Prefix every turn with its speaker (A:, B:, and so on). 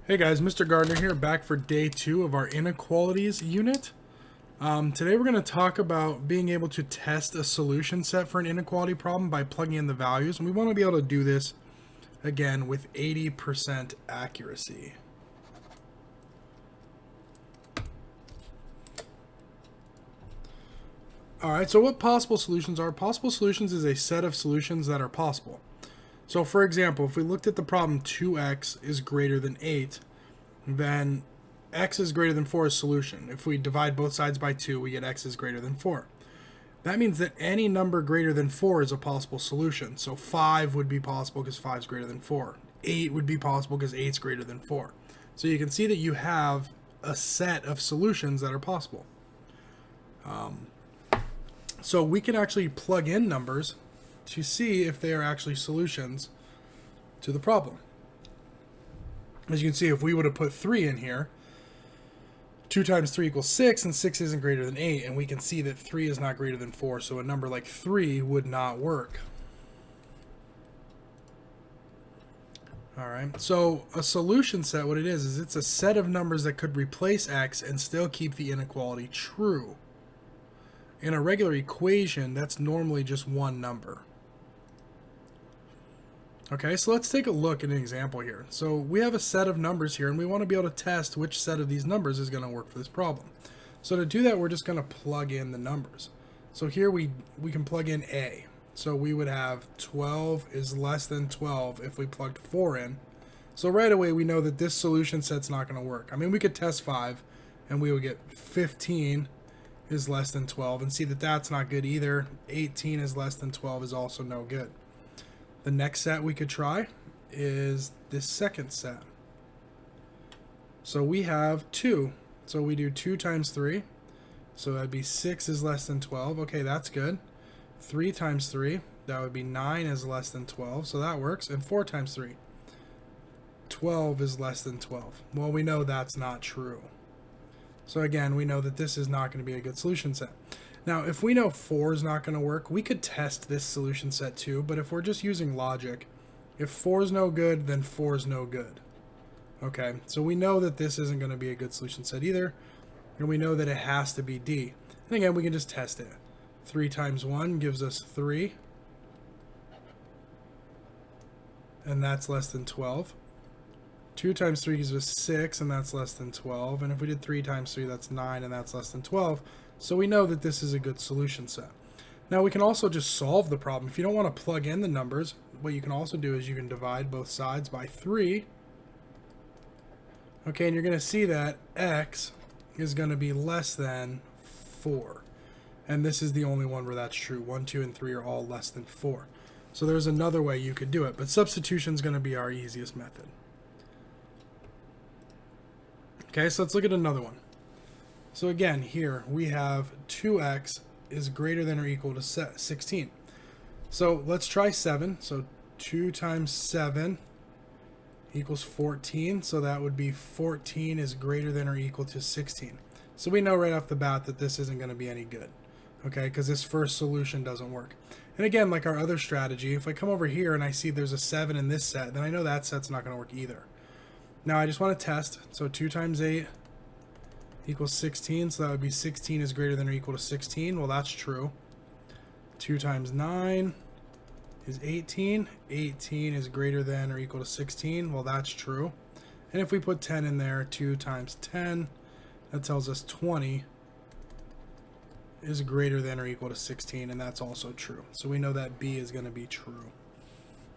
A: Hey guys, Mr. Gardner here, back for day 2 of our inequalities unit. Today we're going to talk about being able to test a solution set for an inequality problem by plugging in the values. And we want to be able to do this, again, with 80% accuracy. Alright, so what possible solutions are? Possible solutions is a set of solutions that are possible. So for example, if we looked at the problem 2x is greater than 8, then x is greater than 4 is solution. If we divide both sides by 2, we get x is greater than 4. That means that any number greater than 4 is a possible solution. So 5 would be possible because 5 is greater than 4. 8 would be possible because 8 is greater than 4. So you can see that you have a set of solutions that are possible. So we can actually plug in numbers to see if they are actually solutions to the problem. As you can see, if we would have put 3 in here, 2 times 3 equals 6, and 6 isn't greater than 8, and we can see that 3 is not greater than 4, so a number like 3 would not work. Alright, so a solution set, what it is it's a set of numbers that could replace x and still keep the inequality true. In a regular equation, that's normally just one number. Okay, so let's take a look at an example here. So we have a set of numbers here, and we want to be able to test which set of these numbers is going to work for this problem. So to do that, we're just going to plug in the numbers. So here we can plug in a. So we would have 12 is less than 12 if we plugged 4 in. So right away, we know that this solution set's not going to work. I mean, we could test 5, and we would get 15 is less than 12, and see that that's not good either. 18 is less than 12 is also no good. The next set we could try is this second set. So we have 2. So we do 2 times 3. So that'd be 6 is less than 12. Okay, that's good. 3 times 3, that would be 9 is less than 12. So that works. And 4 times 3, 12 is less than 12. Well, we know that's not true. So again, we know that this is not going to be a good solution set. Now, if we know 4 is not going to work, we could test this solution set too, but if we're just using logic, if 4 is no good, then 4 is no good. Okay, so we know that this isn't going to be a good solution set either, and we know that it has to be D. And again, we can just test it. 3 times 1 gives us 3, and that's less than 12. 2 times 3 gives us 6, and that's less than 12. And if we did 3 times 3, that's 9, and that's less than 12. So we know that this is a good solution set. Now we can also just solve the problem. If you don't want to plug in the numbers, what you can also do is you can divide both sides by 3. Okay, and you're going to see that x is going to be less than 4. And this is the only one where that's true. 1, 2, and 3 are all less than 4. So there's another way you could do it, but substitution is going to be our easiest method. Okay, so let's look at another one. So again, here we have 2x is greater than or equal to 16. So let's try 7. So 2 times 7 equals 14. So that would be 14 is greater than or equal to 16. So we know right off the bat that this isn't going to be any good. Okay, because this first solution doesn't work. And again, like our other strategy, if I come over here and I see there's a 7 in this set, then I know that set's not going to work either. Now I just want to test. So 2 times 8 equals 16. So that would be 16 is greater than or equal to 16. Well, that's true. 2 times 9 is 18. 18 is greater than or equal to 16. Well, that's true. And if we put 10 in there, 2 times 10, that tells us 20 is greater than or equal to 16. And that's also true. So we know that B is going to be true.